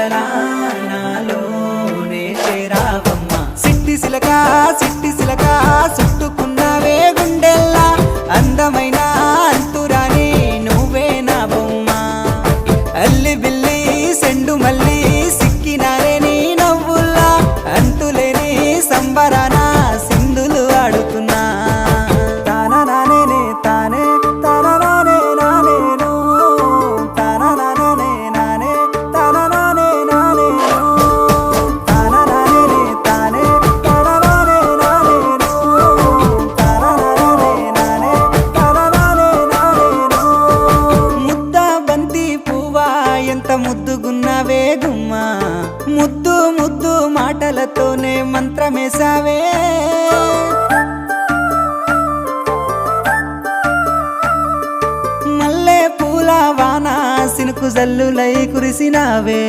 కలలా నాలోనే చేరావమ్మ సిట్టి సిలక చుట్టుకున్నావే గుండెల్లా అందమైన అంతురాని నువ్వే నా బొమ్మ అల్లి బిల్లి సెండు మల్లి సిక్కినారే నీ నవ్వుల్లా అంతులేని సంబరాన సింధులు ఆడుతున్నా తానా నానే తానే తానా నానే నానేను తానా నానే నానే తానా నానే నానేను తానా నానే తానే తానా నానే నానేను తానా నానే నానే తానా నానే నానేను ముద్ద బంతి పువ్వా ఎంత ముద్దుగున్నావే గుమ్మా ముద్దు ముద్దు మాటలతోనే మంత్రమేసావే మల్లె పూల వాన సినుకు జల్లులై కురిసినావే